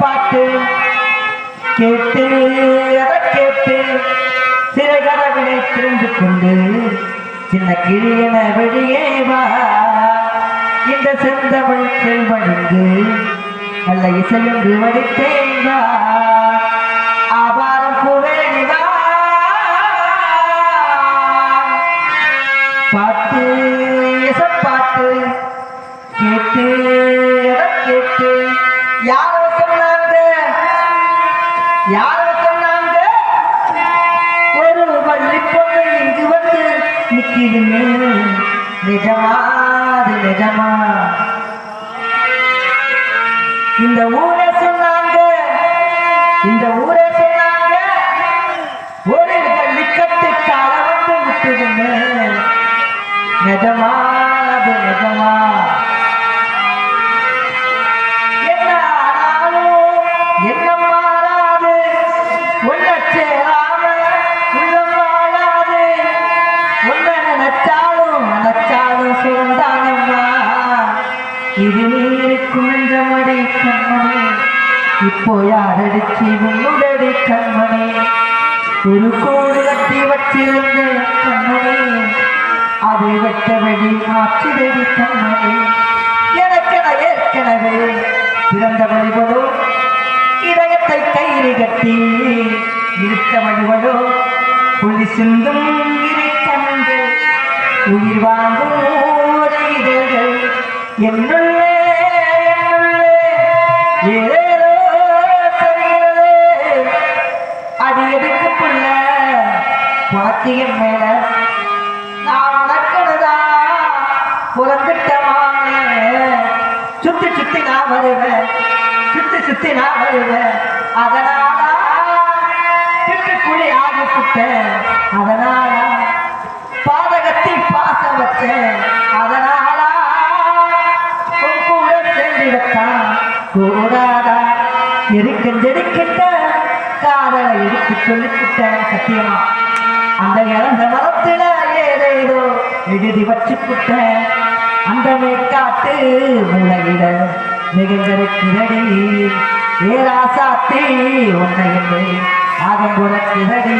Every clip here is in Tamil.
பாட்டு கேட்டு அதை கேட்டு சில கதவினை திறந்து கொண்டு சின்ன கிளியன வெளியே வா இந்த செந்தமிழ் செல்வழிந்து நல்ல இசையொன்று வடித்தேங்கா ஆபாரம் பூவேணிவா பாட்டு எசப்பாட்டு கேட்டு கேட்டு யாரோ சொன்னாங்க ஒரு பள்ளி பொண்ணு இங்கு வந்து நிக்குதுங்க நிஜமா அது நிஜமா இந்த ஊரே சொன்னாங்க ஒரு பள்ளிக்கட்டு கால வந்து விட்டுதுங்க நிஜமா அது நிஜமா என்ன ஆனாலும் என்ன மாறாது உள்ள சேராம உள்ளம் வாழாது உள்ள நினைச்சாலும் சுகந்தானம்மா இது குஞ்சமடி கண்மணி இப்போ யாரடிச்சு உன்னுடடி கண்மணி ஒரு கோடு கட்டி வச்சிருந்த கண்மணி அதை வெட்ட வெடி ஆட்சிதடி கண்மணி எனக்கென ஏற்கனவே பிறந்த வழிவளோ இதயத்தை கயிறு கட்டி இருக்க வழிவளோ புள்ளி சிந்தும் இருக்கன்று உயிர் வாங்கும் இதழ்கள் என்னுள்ளே ஏதேதோ தெரிகிறது அடியடிக்கு புள்ள உனக்கியம் மேல நான் உனக்குனதா புறந்துட்டமான சுத்தி நான் வருவேன் அதனால பிட்டுக்குழி ஆகிவிட்டேன் அதனால பாதகத்தை பாசம் வச்சேன் அதனால கூட சேர்ந்துவிட்டான் கூடாதா எரிக்கிட்ட காதலை எடுத்து சொல்லிக்கிட்டேன் சத்தியமா அந்த இழந்த மரத்துல ஏதேதோ எழுதி வச்சுக்கிட்டேன் அந்த மேற்காட்டு உலகிட மிகங்கிறடி ஏராசாத்தி உன்னை ஆகம் கொடுக்கிறடி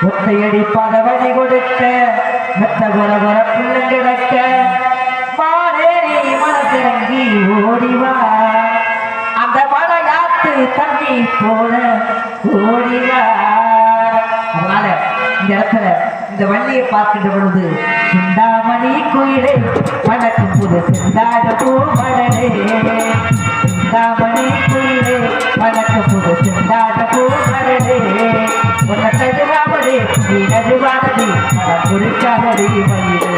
ஒத்தையடி பதவடி கொடுக்க மெத்த குறகுற புள்ளு கிடக்க மாறேறி மனசிறங்கி ஓடிவா அந்த மழையாத்து தண்ணி போல ஓடிவா அதனால இந்த இடத்துல இந்த வள்ளியை பார்க்கின்ற பொழுது சிந்தாமணி குயிலே வணக்கம் புது சிந்தாட பூமடலே சிந்தாமணி குயிலே வணக்கம் புது சிந்தாட பூமடலே உன்னை தடுவாமலே நீ நடுவானது குறிக்காதடி மயிலே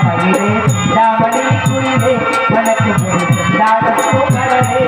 மயிலே சிந்தாமணி குயிலே வணக்கம் புது சிந்தாட பூமடலே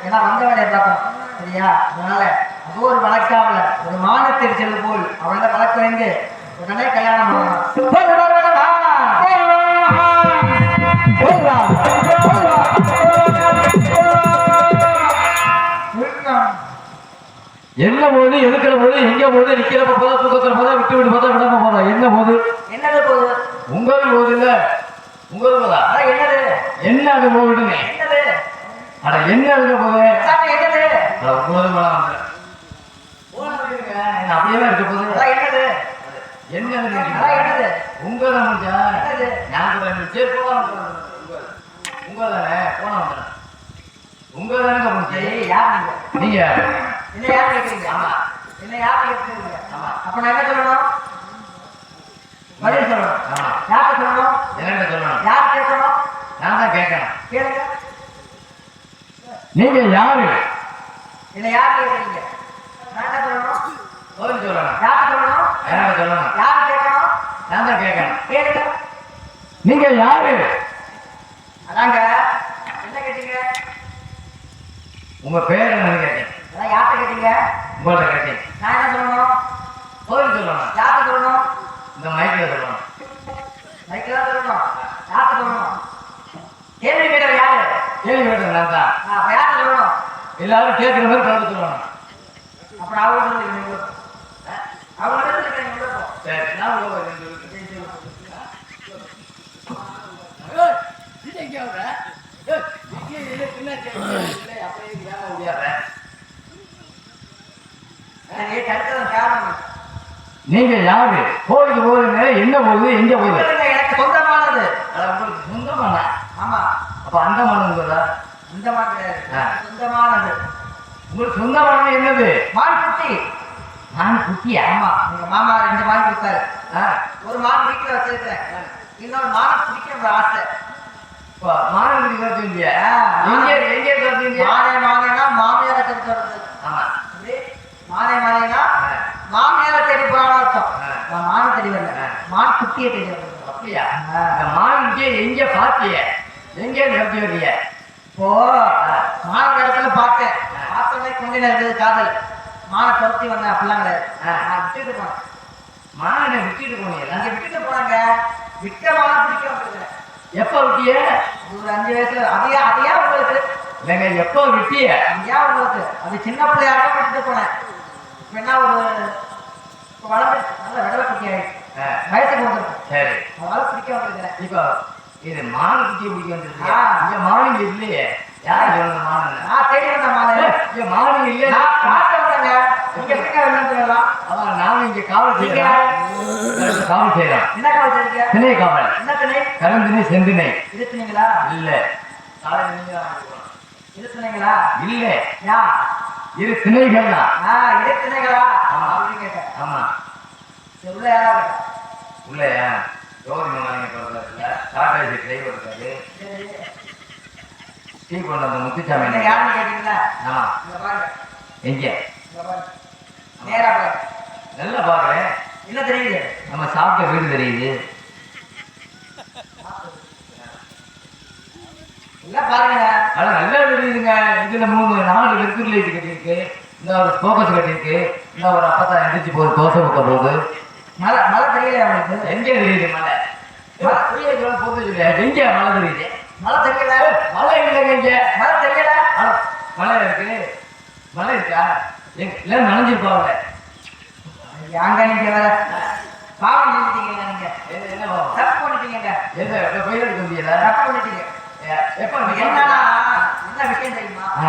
ஏன்னா வந்த வேலையை பார்த்தோம் சரியா அதனால அது ஒரு வழக்காமல ஒரு மானத்தில் செல்லு போல் அவளோட வழக்கு வைந்து உடனே கல்யாணம் என்ன போது எதுக்கிற போது எங்க போது நிக்கிறப்ப போதா தூக்கத்துல போதா விட்டு விட்டு போதா விடாம போதா என்ன போது என்னது போகுது உங்களுக்கு போகுது இல்ல உங்களுக்கு போதா என்னது என்ன அது போகுதுங்க என்னது அட என்ன இருக்க போகுது அதான் என்னது அட 9 மணம் வந்து அப்படியே இருக்க போகுது அதான் என்னது என்ன அதான் என்னது உங்கதான் முடிஞ்சா என்னது நான் சரி போலாம் உங்கதானே போன வந்துடுறேன் உங்கதானே முடிச்சு சரி யார் நீங்க என்ன யார் கேட்குறீங்க ஆமா என்ன யார் கேட்குறீங்க ஆமா அப்ப நான் என்ன சொல்லணும் பதில் சொல்லணும் ஆமா யார்கிட்ட சொல்லணும் என்ன சொல்லணும் யார் கேட்கணும் நான் தான் கேட்கணும் கேளுங்க நீங்க யாரு என்ன யார் கேட்குறீங்க நான் என்ன சொல்லணும் பதில் சொல்லணும் யார் சொல்லணும் என்ன சொல்லணும் யார் கேட்கணும் நான் தான் கேட்கணும் கேளுங்க நீங்க யாரு அதாங்க என்ன கேட்டீங்க உங்க பேர் என்னன்னு கேட்டேன் அதான் யார்கிட்ட கேட்டீங்க உங்கள்ட்ட கேட்டேன் நான் என்ன சொல்லணும் பதில் சொல்லணும் யார்கிட்ட சொல்லணும் இந்த மைக்கில் சொல்லணும் மைக்கில் தான் சொல்லணும் யார்கிட்ட சொல்லணும் கேள்வி கேட்டவர் யாரு கேள்வி கேட்டது நான் தான் அப்ப யார்கிட்ட சொல்லணும் எல்லாரும் கேட்குற மாதிரி பதில் சொல்லணும் அப்புறம் அவங்க அவங்க சரி நான் உள்ள போய் ரெண்டு நீங்க யாரு கோவிலுக்கு போறீங்க என்ன போகுது எங்க போகுது எனக்கு சொந்தமானது உங்களுக்கு சொந்தமான ஆமா அப்ப அந்த மனதுங்களா சொந்தமா கிடையாது சொந்தமானது உங்களுக்கு சொந்தமான என்னது மான் குட்டி நான் குட்டியா ஆமா எங்க மாமா 2 மான் கொடுத்தாரு ஒரு மான் வீட்டுல வச்சிருக்கிறேன் இன்னொரு மானை பிடிக்க ஆசை மானங்குடி பார்த்தீங்க எங்க எங்க பார்த்தீங்க மானேனா மாமியாரை தேடி போறது ஆமா மானேனா மாமியாரை தேடி போறான்னு அர்த்தம் நான் மானை தேடி வரல மான் குட்டியை தேடி வரல அப்படியா இந்த மானுக்கு எங்க பாத்திய எங்க நடத்தி வரீங்க இப்போ மான் இடத்துல பார்த்தேன் பார்த்தோன்னே கொஞ்ச நேரம் இருந்தது காதல் மானை துரத்தி வந்தேன் அப்படிலாம் கிடையாது நான் விட்டுட்டு போனேன் மானை விட்டுட்டு போனீங்க அங்க விட்டுட்டு போனாங்க விட்ட மானை பிடிக்க வந்துருக்கேன் எப்ப விட்டிய ஒரு 5 வயசுல அதையா உங்களுக்கு இல்லைங்க எப்போ விட்டிய அதையா உங்களுக்கு அது சின்ன பிள்ளையாக விட்டுட்டு போனேன் இப்ப என்ன ஒரு வளர்ந்து நல்ல விடலை குட்டி ஆயிடுச்சு வயசுக்கு வந்துருக்கு சரி அதனால பிடிக்க வந்துருக்கிறேன் இப்போ இது மானு குட்டியை பிடிக்க வந்துருக்கீங்க இங்க மானுங்க இல்லையே யார் சொன்ன மானு நான் தேடி வந்த மானு இங்க மானுங்க இல்லையே நான் பார்த்து வந்தேங்க நீங்க எப்படி வேணும்னு அதான் நானும் இங்க காவல் செய்யறேன் காவல் செய்யறேன் என்ன காவல் செய்றீங்க திணை காவல் என்ன திணை கருந்திணை செந்திணை இருக்குனீங்களா இல்ல காலையில நீங்க இருக்குனீங்களா இல்ல யா இரு திணைகள் தான் இருக்குனீங்களா ஆமா. அப்படின்னு கேட்டேன் ஆமா சரி, உள்ள யாராவது உள்ளயா ஜோதி மாலிங்க பிறந்தாருல டாடா டிரைவர் இருக்காரு சரி டீ கொண்டு வந்த முத்துச்சாமி என்ன யாருன்னு கேட்டீங்களா ஆமா இங்க பாருங்க எங்க இங்க பாருங்க நேரா பாருங்க நல்லா பாக்குறேன் என்ன தெரியுது நம்ம சாப்பிட்ட வீடு தெரியுது இல்ல பாருங்க ஆனா நல்லா தெரியுதுங்க இதுல 3-4 வெர்க்குர் லைட் கட்டியிருக்கு இந்த ஒரு ஃபோக்கஸ் கட்டியிருக்கு இந்த ஒரு அப்பதான் எந்திரிச்சு போகுது தோசை ஊத்த போகுது மழை மழை தெரியலையா உங்களுக்கு எங்க தெரியுது மலை போது சொல்லியா எங்க மலை தெரியுது மழை தெரியல மலை இல்லைங்க இங்க மழை தெரியல ஆனா, மலை இருக்கு மலை இருக்கா இல்ல நனைஞ்சிருப்பாங்க ஏங்க நீங்க வேற பாவம் செஞ்சுட்டீங்க நீங்க என்ன பாவம்? தப்பு பண்ணிட்டீங்க எந்த பயிர் எடுக்க முடியல தப்பு பண்ணிட்டீங்க எப்ப என்னன்னா என்ன விஷயம் தெரியுமா ஆ,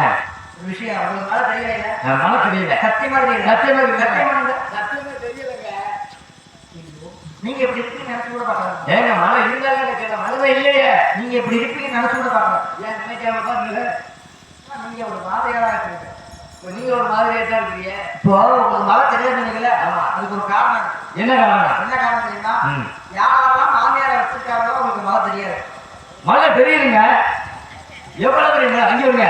ஒரு விஷயம் உங்களுக்கு மழை தெரியல இல்ல மழை தெரியல சத்தியமா தெரியல சத்தியமா தெரியல. சத்தியமா தெரியலங்க நீங்க இப்படி இருப்பீங்க நினைச்சு கூட பாக்கலாம் ஏங்க மழை இருந்தாலும் கேட்ட மழை இல்லையே நீங்க இப்படி இருப்பீங்க நினைச்சு கூட பாக்கலாம் ஏன் நினைக்காம பாருங்க நீங்க ஒரு மாதிரியா இருக்கீங்க இப்ப நீங்க ஒரு மாதிரியா தான் இருக்கிறீங்க இப்போ உங்களுக்கு மழை தெரியாதுங்களே ஆமா. அதுக்கு ஒரு காரணம் இருக்கு. என்ன காரணம் என்ன காரணம் தெரியுமா ம். யாரெல்லாம் மாமியாரை வச்சிருக்காங்களோ உங்களுக்கு மழை தெரியாது மழை தெரியுதுங்க எவ்வளவு தெரியுங்க அங்க வருங்க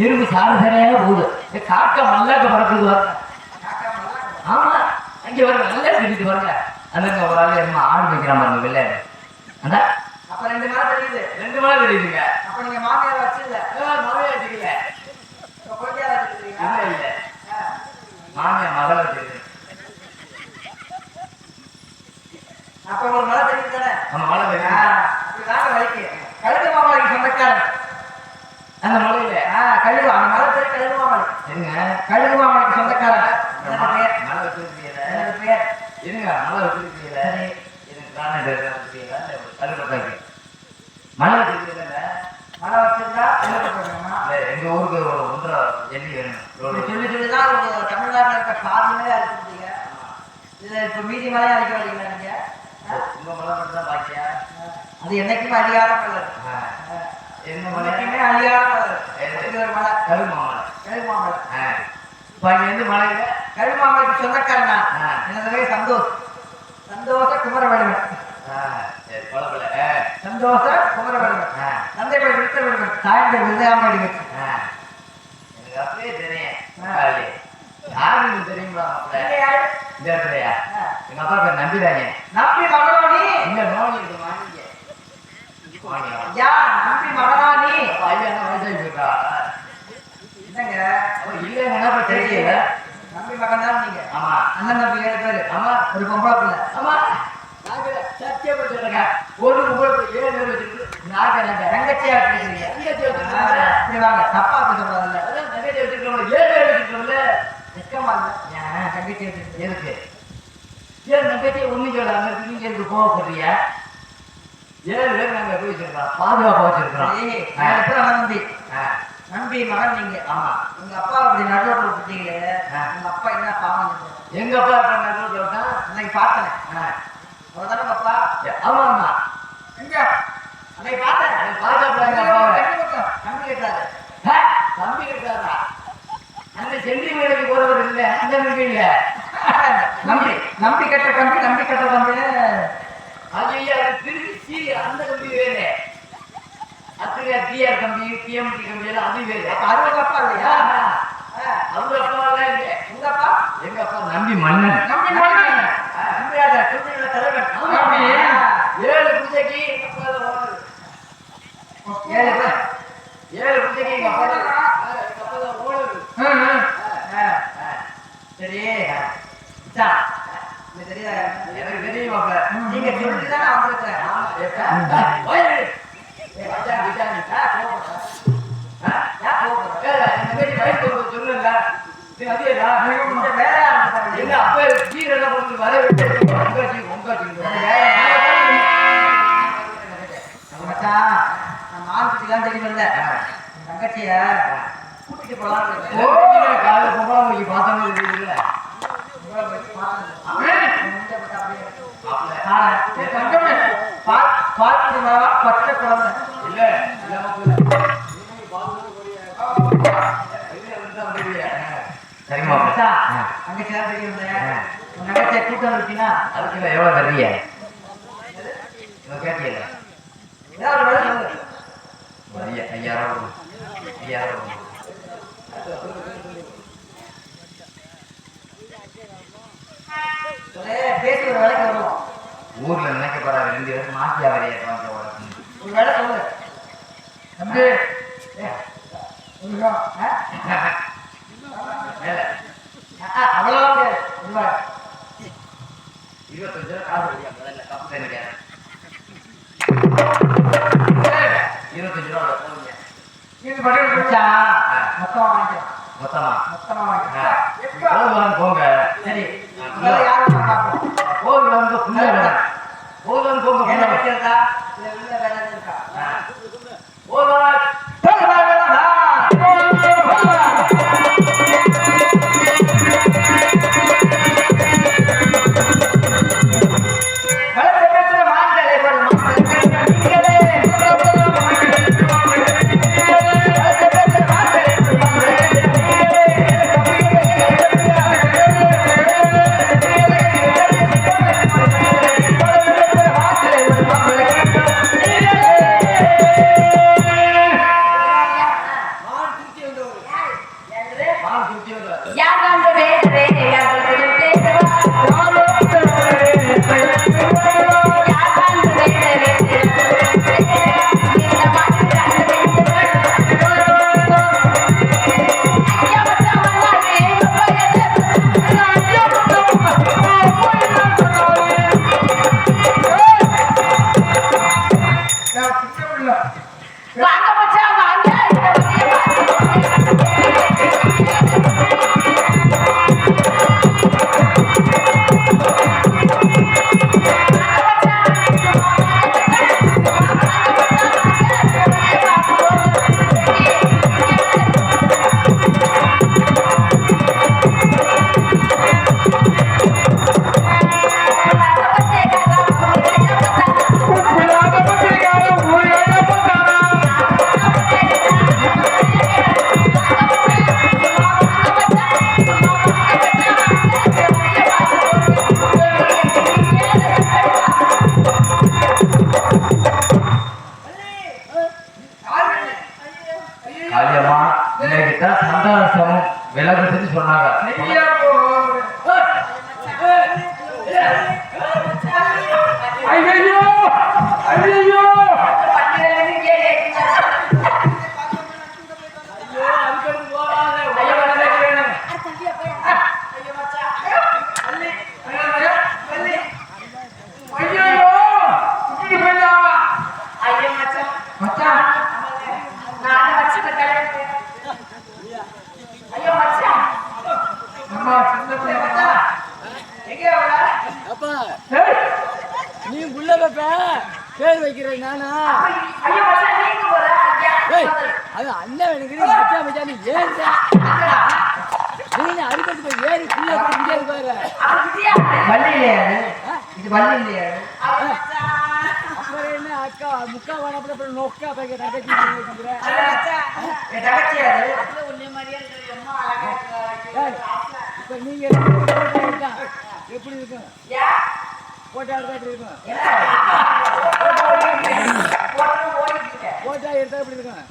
இரும்பு சார சரியாக போகுது இந்த காக்க மல்லாக்க பறக்குது பாருங்க காக்கா மழை ஆமா அங்க வருங்க நல்லா தெரியுது பாருங்க அதுங்க ஒரு ஆள் என்ன ஆடு வைக்கிற பாருங்க வெளில அந்த அப்ப 2 மழை தெரியுது 2 மழை தெரியுதுங்க அப்ப நீங்க மாமியாரை வச்சிருல மழையா தெரியல இப்ப குழந்தையார வச்சிருக்கீங்களா இல்ல இல்ல மாமியா மகளை தெரியுது அப்ப உங்களுக்கு மழை தெரியுது தானே நம்ம மழை தெரியுது அப்படிதாங்க வலிக்கு கழுகு மாமாளிக்கு சொந்தக்காரன் அந்த மழையில கழுகு அந்த மழை தெரியும் கழுகு மாமாளி இருங்க கழுகு மாமாளிக்கு சொந்தக்காரன் என்னோட பேர் மழை வச்சிருக்கீங்கள என்னோட பேர் இருங்க மழை வச்சிருக்கீங்கள எனக்கு காரணம் வச்சிருக்கீங்களா கழுகு மழை வச்சிருக்கீங்க மழை வச்சிருந்தா என்ன பண்ணுறேன்னா இல்ல எங்க ஊருக்கு ஒரு 1.5 ஜல்லி வேணும். சொல்லிதான் உங்க தமிழ்நாட்டில் இருக்க பாதிமே அழிச்சுட்டீங்க. இதுல இப்ப மீதி மலையை அழிக்க வரீங்களா நீங்க? உங்க மலை மட்டும் தான் பாக்கியா? அது என்னைக்குமே அழியாத மலை. எந்த மலை? என்னைக்குமே அழியாத மலை. ஒரு மலை கருமாமலை. கழுமாமலை. இப்ப அங்க இருந்து மலையில கழுமாமலைக்கு சொந்தக்காரன் நான். எனது சந்தோஷ். சந்தோஷ குமரவேலுவன். சரி பழப்பல. சந்தோஷ குமரவேலுவன். தந்தை பேர் விருத்த வேலுவன். தாயின் பேர் விருதாமணி. எனக்கு அப்படியே தெரியும். யாருக்கு தெரியுமா? இந்த இடத்துலயா? எங்க அப்பா பேர் நம்பிராஜ. நம்பி மகனானி. இங்க நோனி இருக்கு வாங்கிங்க. யா நம்பி மகனானி. ஐயா என்ன வயசாகி போயிட்டா? என்னங்க? இல்லைங்க என்ன தெரியல. நம்பி மகன் தான் நீங்க. ஆமா. அண்ணன் தம்பி 7 பேரு. ஆமா. ஒரு பொம்பளை பிள்ளை. ஆமா. நாங்க சத்தியமா சொல்றேங்க. ஒரு பொம்பளை 7 பேர் வச்சிருக்கு. நாங்க தங்கச்சியா வச்சிருக்கீங்க. தங்கச்சி வச்சிருக்காங்க. இப்படி வாங்க. தப்பா பேசக்கூடாதுல்ல. அதான் தங்கச்சி வச்சிருக்கோம். 7 பேர் வச்சிருக்கோம்ல. நிக்கமா இல்ல. ஏன் தங்கச்சி வச்சிருக்கீங்க? எதுக்கு? ஏன் தங்கச்சி ஒண்ணு சொல்லாம நீங்க எதுக்கு கோவப்படுறீங்க? 7 பேர் நாங்க போய் வச்சிருக்கோம். பாதுகாப்பா வச்சிருக்கோம். அப்புறம் நம்பி. நம்பி மகன் நீங்க. ஆமா. உங்க அப்பா அப்படி நடுவில் விட்டீங்களே. உங்க அப்பா என்ன பாவம் செஞ்சாரு? எங்க அப்பா நடுவில் விட்டா அன்னைக்கு பார்த்தேன். அவர்தானே உங்க அப்பா? ஆமா ஆமா. எங்க அன்னைக்கு பார்த்தேன். நம்பி கேட்டாரு. தம்பி கேட்டாரா? அந்த சென்றி வேலைக்கு போறவர் இல்ல. அந்த நம்பி இல்ல. நம்பி நம்பி கட்ட கம்பி. நம்பி கட்ட கம்பி. ஐயா திருச்சி அந்த கம்பி வேறு. அத்துங்க டிஆர் கம்பி டிஎம்டி கம்பி எல்லாம் அது வேறு. அது உங்க அப்பா இல்லையா? அவங்க அப்பா எல்லாம் இல்ல. உங்க அப்பா? எங்க அப்பா நம்பி மன்னன். நம்பி மன்னன். நம்பியாத குதிரையில தலைவன். நம்பி 7 குதிரைக்கு எங்க அப்பா 7 பேர். 7 குதிரைக்கு எங்க அப்பா தான் ஓடுது. சரி சார் தெரியா? எனக்கு தெரியும் அப்ப. நீங்க சொல்லிட்டுதான் நான் வந்திருக்கேன். சொன்னல அதேடா வேலையா என்ன அப்ப கீரெல்லாம் போட்டு வர விட்டு மச்சான் நான் மார்க்கெட்டுக்கு தெரியுமில்ல தங்கச்சிய கூட்டிட்டு போலாம். காலையில் பொம்பளை பார்த்தோம் இல்ல பச்சை குழந்தை இல்ல சரிமா தங்கச்சி தான் தெரியும். தங்கச்சியை கூட்டம் இருப்பீங்கன்னா அதுக்கு எவ்வளவு தரீங்க கேட்டீங்க? ஏதாவது வேலை சொல்லு. 5000 பேசி ஒரு வேலைக்கு வருவோம். ஊர்ல நினைக்கப்படுற 2 பேரும் மாத்தியா வரைய ஒரு வேலை சொல்லு தம்பி. அவ்வளவு 25 காசு முதல்ல கப்பு எனக்கு 25 ரூபா போடுங்க. இது பண்ணி மொத்தமா வாங்கிக்கலாம். மொத்தமா வாங்கிக்கலாம். போங்க. சரி யாரும் பார்ப்போம். போங்க போங்க என்ன வச்சிருக்கா? இல்ல உள்ள வேலை இருக்கா? இன்னைக்கு தான் சந்தாசமும் விலகுதுன்னு சொன்னாங்க. சரியா போகும். ஐயோ ஐயோ நீ புள்ள பாப்ப பேர் வைக்கிறேன் நானா அது அண்ணன் எனக்கு மச்சா மச்சா நீ ஏறிட்ட நீ அடிபட்டு போய் ஏறி புள்ள இங்கே பாரு வள்ளி இல்லையா இது வள்ளி இல்லையா அப்புறம் என்ன அக்கா முக்கா வரப்பட அப்புறம் நோக்கா போய் தங்கச்சி இப்ப நீங்க எப்படி இருக்கும் போட்டா எடுத்தா எப்படி இருக்கும் போட்டா எடுத்தா எப்படி இருக்கும்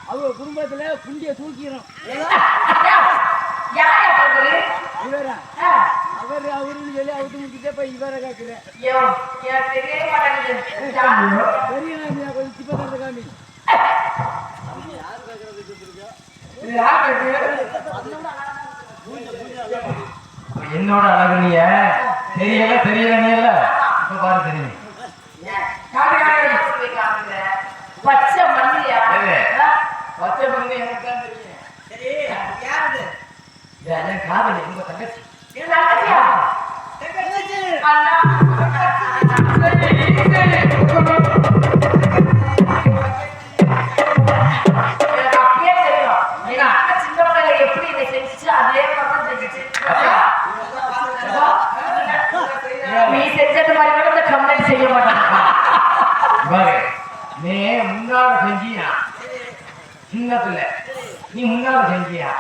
அவங்க குடும்பத்துல புண்டிய தூக்கிறோம் அவர் அவருன்னு சொல்லி அவுத்து முட்டிட்டே போய் இவரை காக்குறேன் பெரிய கொஞ்சம் சிப்பத்தை காமி என்னோட அழகு நீ தெரியல தெரியல நீ இல்ல இப்ப பாரு தெரியும். பச்சை மல்லியா பச்சை பண்ணி எனக்கு தான் தெரியும். சரி யாரு என் காதலி உங்க தங்கச்சி. செய்ய மாட்டாங்க நீ முன்னால செஞ்சியா சின்னத்துல நீ முன்னால செஞ்சியா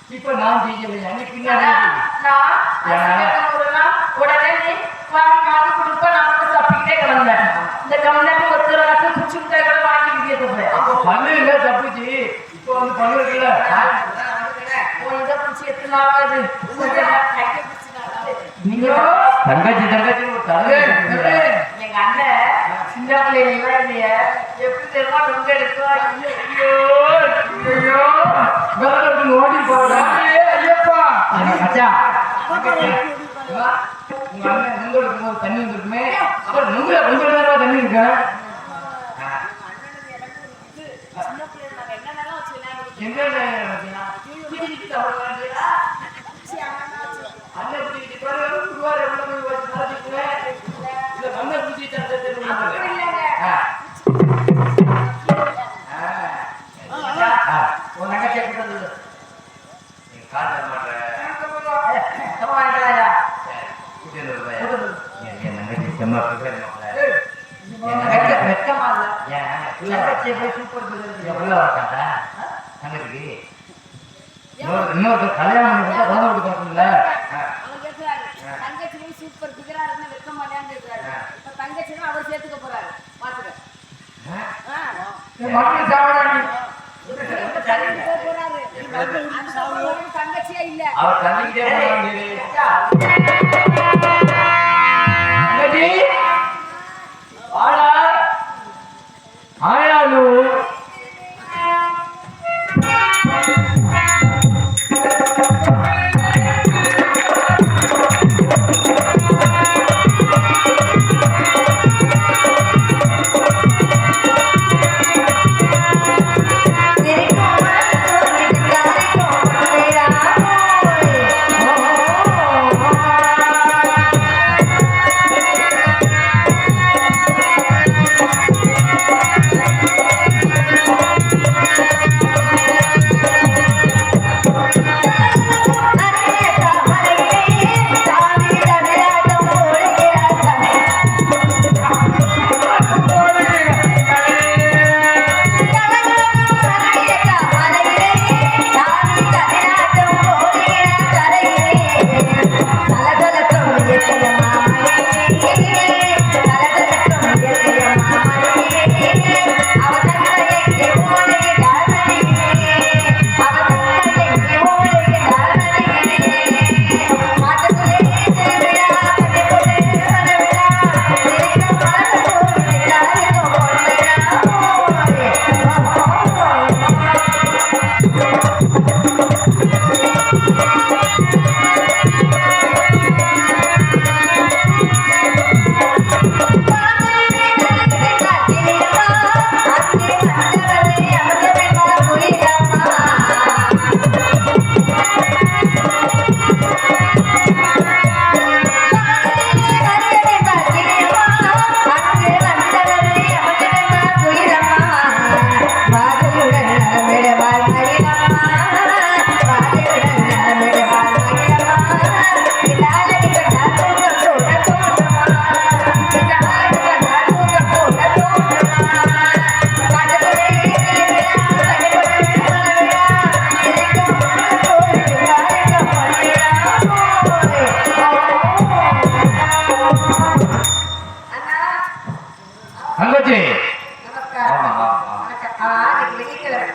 இப்ப நான் செய்யலையா நீ பின்னாடி உடனே நீ வாங்கி கொடுப்ப நான் தப்பிக்கிட்டே கிடந்தேன் இந்த கம்மியாட்டி ஒருத்தர் குச்சி மிட்டாய் கூட வாங்கி விதியது பண்ணுங்க தப்பிச்சு இப்ப வந்து பண்ணுறதுல இதை பிடிச்சி எத்தனை நாளாவது நீங்க தங்கச்சி தங்கச்சி ஒரு தலை எங்க அண்ணன் சின்ன பிள்ளைங்க இல்லையா எப்படி தெரியுமா நொங்க எடுக்கும் ஓடி போறேன் ஐயப்பா மச்சா உங்க அண்ணன் நுங்க எடுக்கும்போது தண்ணி வந்துருக்குமே அப்புறம் நுங்க கொஞ்சம் நேரம் தண்ணி இருக்கு எங்க அண்ணன் பிடிக்கிட்டு ரூபாய் எவ்வளவு வச்சு நடத்திக்குவேன் இல்ல மண்ணை பிடிச்சி உன் நகை கேட்கறது காட்ட மாட்டேன் வெக்கமா இன்னொரு கல்யாணம் பார்க்கணும்ல சூப்பர் பிகரா இருக்கு வெக்க மாட்டேன்னு இருக்காரு தங்கச்சி அவர் சேர்த்துக்க போறாரு பாத்துக்க மக்கள் சாப்பிடாங்க தங்கச்சியா இல்ல அவர் தங்கிட்டே ஆயாலு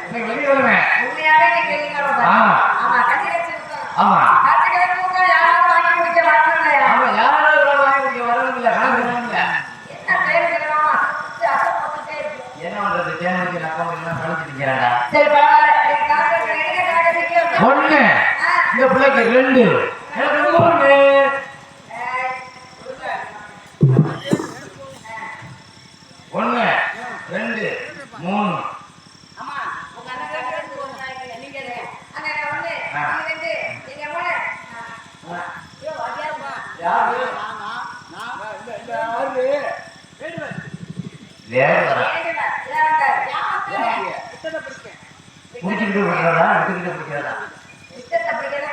இன்னைக்கு வெள்ளிக்கிழமை. உண்மையாவே நீ கேள்விக்காரன் ஆ. ஆமா கட்சி வச்சிருக்கோம் ஆமா கட்சி கிழமை யாரும் வாங்கி குடிக்க மாட்டாங்க ஆமா யாராவது ஒரு வாங்கி குடிக்க வரவும் இல்லை கணக்கு இல்லை. என்ன பேர் கிழமா அசப்பட்டுட்டே இருக்கு என்ன பண்றது தேவைக்கு நான் எல்லாம் கழிச்சு நிற்கிறேன்டா. சரி பரவாயில்ல நீ கணக்கு எங்க கணக்கு ஒண்ணு இந்த பிள்ளைக்கு 2 எனக்கு 3 1 2 3 ஆமா உங்க அண்ணன் ரெண்டு ஒரு நாளைக்கு நீங்க அங்க ஒண்ணு ஆ. நீங்க ரெண்டு நீங்க மூணு ஐயோ வாடியாமா யாரு வேற வரா ஏண்டா ஏண்டா யாரு குடிச்சிட்டு இருக்கிறதா எடுத்துக்கிட்டு இருக்கிறதா விட்டத பிடிக்கல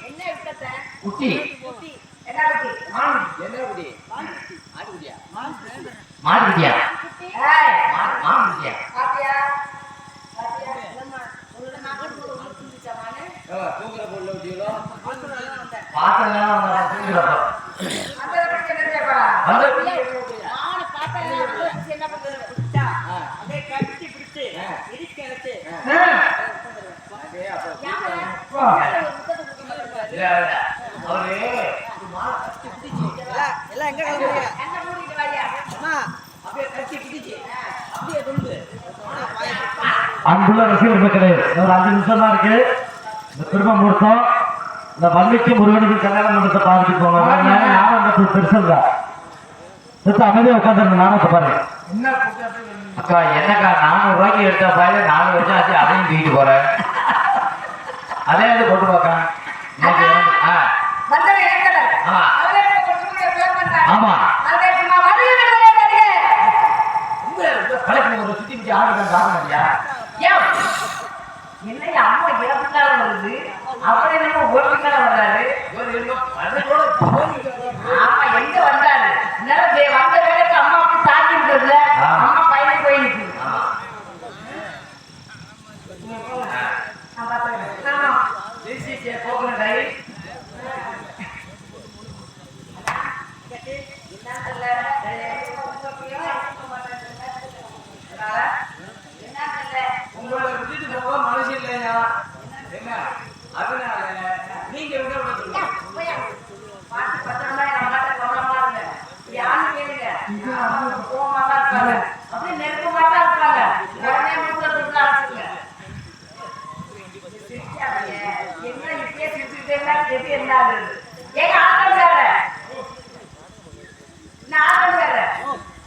என்ன விட்டத குட்டி என்ன குட்டி மாடு குட்டியா ஏய் மாடு குட்டியா பாத்தியா பாத்தியா இல்லம்மா உள்ள நான் ஒரு குடிச்ச மானே பார்த்ததெல்லாம் அவங்க தூங்குறப்போ அந்த பிடிக்கலப்பா வந்து நான் பார்த்தேன் என்ன பண்றது விட்டா அப்படியே கட்டி பிடிச்சு இடிச்சு வச்சு அவரு எல்லாம் எங்க கிளம்புறீங்க என்ன மூடிட்டு வாரியா அம்மா அப்படியே கட்டி பிடிச்சி அப்படியே கொண்டு அன்புள்ள ரசிகர் மக்களே ஒரு 5 நிமிஷம் தான் இருக்கு. இந்த திரும்ப முகூர்த்தம் இந்த வள்ளிக்கு முருகனுக்கு கல்யாணம் பண்ணத்தை பார்த்துட்டு போங்க. ஞானம் பெருசல்ல செத்து அமைதியா உட்காந்துருந்த ஞானத்தை பாருங்க. என்ன அக்கா என்னக்கா 400 ரூபாய்க்கு எடுத்த பாயில 4 வருஷம் ஆச்சு அதையும் தூக்கிட்டு போறேன். அதே அது கொண்டு போக்கா இன்னைக்கு ஆ வந்தவே இருக்கல ஆமா. அவரே கொஞ்சம் பேர் பண்றாங்க ஆமா அதே சும்மா வருகிறே வருகிறே கலெக்டர் ஒரு சுத்தி சுத்தி ஆடுறத பார்க்க மாட்டியா ஏன் என்னைய அம்மா ஏப்பிட்டால வருது அவரே நம்ம ஓட்டினால வர்றாரு ஒரு இன்னும் அது கூட ஆமா எங்க வந்தாரு இன்னும் வந்த வேலைக்கு அம்மாவுக்கு சாத்தி விடுறதுல ஆ. அம்மா பையனுக்கு போயிருக்கு ஆமா நான் பார்த்தேன் ஆமா டிசிசி போகணும் டைரி உங்களை விட்டுட்டு போக மனசு இல்லையா என்ன அதனால நீங்க விட விட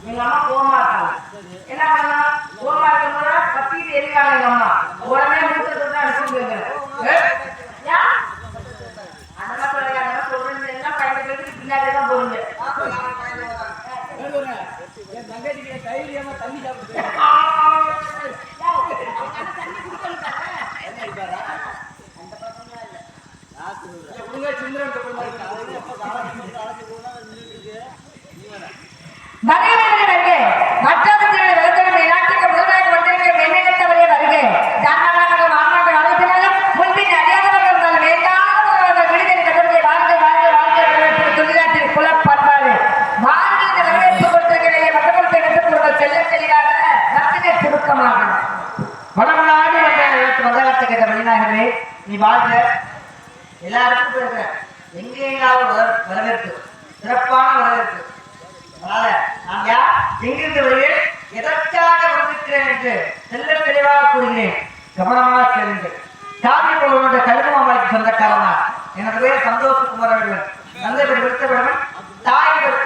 எங்க அம்மா கோவமா இருக்காங்க என்ன பண்ணா கோவமா இருக்கும்போது கத்திட்டு எரிவாங்க எங்க அம்மா உடனே மூத்தத்தை தான் அனுப்பி வைக்கிறேன் அந்த மாதிரி சொல்றேன் எல்லாம் பயன்படுத்தி பின்னாடி தான் போறீங்க என் தங்கச்சிக்கு தைரியமா தண்ணி சாப்பிட்டு வடமநாடு வந்தகத்தை கேட்ட வெளிநாகவே நீ வாழ்க எல்லாருக்கும் இருக்கிற எங்கேயாவது வரவேற்பு சிறப்பான வரவேற்பு அதனால நான் யார் எங்கிருந்து வருகிறேன் எதற்காக வந்திருக்கிறேன் என்று செல்ல தெளிவாக கூறுகிறேன் கவனமாக கேளுங்கள் சாமி கோவிலுடைய கழுகுமாமலைக்கு சொந்தக்காரனா எனது பேர் சந்தோஷகுமாரன் தந்தை பேர் விருத்தவிடவன் தாயங்கள்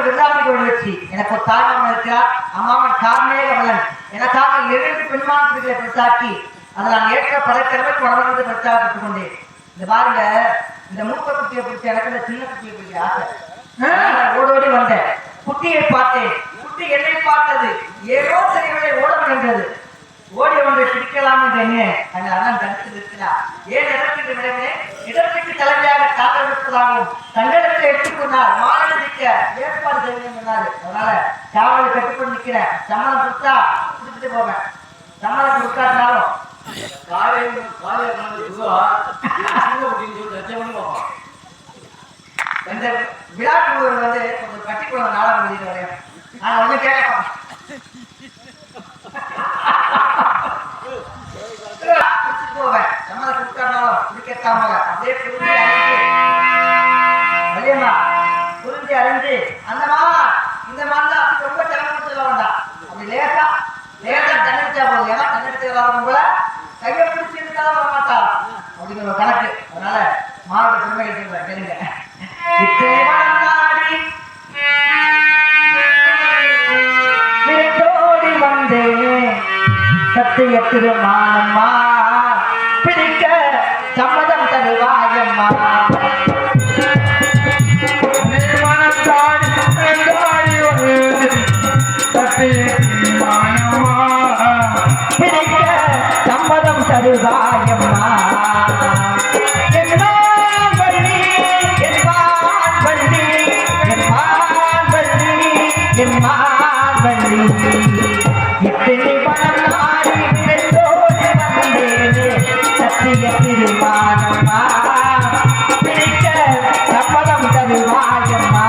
விருதாமிக்கு வச்சு எனக்கு ஒரு தாய்மாமன் இருக்கிறார் அம்மாவன் கார்மேக வல்லன் எனக்காக 2 பெண்மானத்துகளை பெருசாக்கி அதை நான் ஏற்ற படைத்திறமைக்கு உணர்ந்து பெருசாக பெற்றுக் கொண்டேன். இந்த பாருங்க இந்த மூத்த குட்டியை பிடிச்ச எனக்கு இந்த சின்ன குட்டியை பிடிச்ச ஆசை ஓடோடி வந்தேன் குட்டியை பார்த்தேன் குட்டி என்னை பார்த்தது ஏதோ சரிகளை ஓட முயன்றது ஓடி ஒன்றை பிடிக்கலாம் என்று எண்ணினேன் அந்த அண்ணன் தடுத்து நிற்கிறார் ஏன் எதற்கு விடவே இடத்துக்கு தலைமையாக காதல் விடுப்பதாகவும் தங்களுக்கு எடுத்துக்கொண்டார் மாநிலத்திற்கு ஏற்பாடு செய்வேன் சொன்னாரு அதனால காவலை கட்டுப்பட்டு நிற்கிறேன் சம்மதம் கொடுத்தா கொடுத்துட்டு போவேன் சம்மதம் கொடுக்காட்டாலும் இந்த விழாக்குழுவில் வந்து கொஞ்சம் கட்டி கொடுத்த நாடகம் எழுதிட்டு வரேன் நான் ஒன்றும் கேட்க கேட்காம அப்படியே புரிஞ்சு அடைஞ்சு வலியம்மா புரிஞ்சு அடைஞ்சு அந்த மாமா இந்த மாதிரி அப்படி ரொம்ப கிளம்பி சொல்ல வேண்டாம். அப்படி லேசா தண்ணடிச்சா போதும். ஏன்னா தண்ணடிச்சு வரவங்க கையை பிடிச்சிருந்தா வர மாட்டா அப்படிங்கிற ஒரு கணக்கு. அதனால மாவட்ட பெருமைகள் சொல்றேன் கேளுங்க. விரட்டோடி வந்தேன் சத்திய திருமானம்மா பிடிக்க சம்மதம் தருவாயம்மா. பிடிக்க சம்மதம் தருவாயம்மா. இத்தனை பணம் நாடி விரட்டோடி வந்தேனே சத்திய திருமானம்மா பிடிக்க சம்மதம் தருவாயம்மா.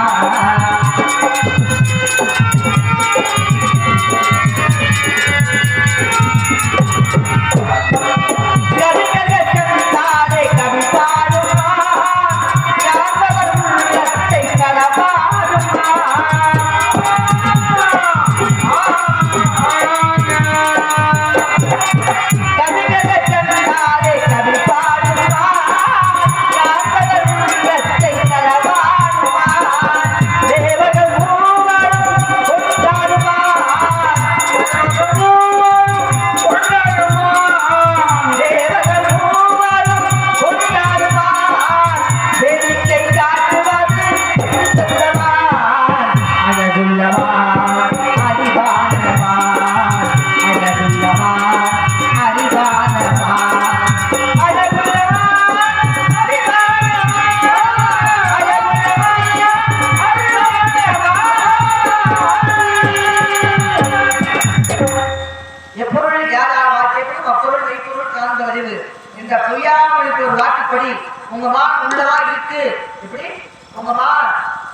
எப்பொருள் யாரால் வாக்கியப்படும் அப்பொருள் மெய்ப்பொருள் கலந்த அறிவு என்ற பொய்யாமலுக்கு ஒரு வாக்குப்படி உங்க மான் உள்ளதா இருக்கு. எப்படி உங்க மான்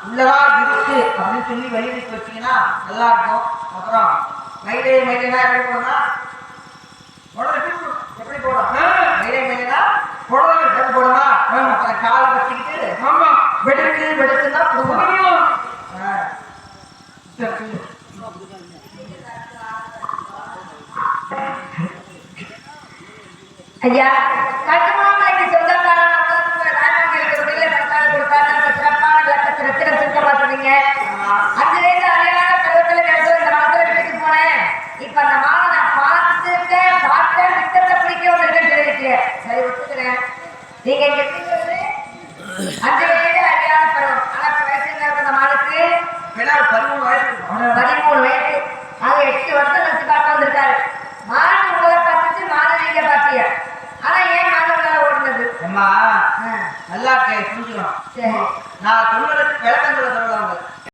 உள்ளதா இருக்கு அப்படின்னு சொல்லி வெளியிட்டு வச்சீங்கன்னா நல்லா இருக்கும். அப்புறம் மயிலே மயிலேனா எப்படி போடணும்னா எப்படி போடும் மயிலே மயிலேனா எப்படி போடுமா அப்புறம் காலை வச்சுக்கிட்டு வெடுக்கு வெடுக்குன்னா போடுவோம். ஐயா கட்டுமானக்கு சொந்தக்காரன் சிறப்பான விளக்கத்தை சுத்த பார்த்துருங்க. அங்கிருந்து அழகான பருவத்தில் இந்த மரத்துல வீட்டுக்கு போனேன். இப்ப அந்த மாலை நான் பார்த்தேன் வித்தத்தை பிடிக்க சொல்லிருக்கு. சரி ஒத்துக்கிறேன். நீங்க இங்க அஞ்சு வயது அழகான பருவம். ஆனா வயசு அந்த மாலுக்கு 13 வயசு. ஆக 8 வருஷம் கழிச்சு பார்க்க வந்திருக்காரு. மாடு உங்களை பார்த்துட்டு மாடு நீங்க பார்த்தீங்க. ஆனா ஏன் மாடு உங்களால ஓடுனது? அம்மா நல்லா புரிஞ்சுக்கணும். சரி நான் சொல்றதுக்கு விளக்கம் சொல்ல சொல்லுவாங்க.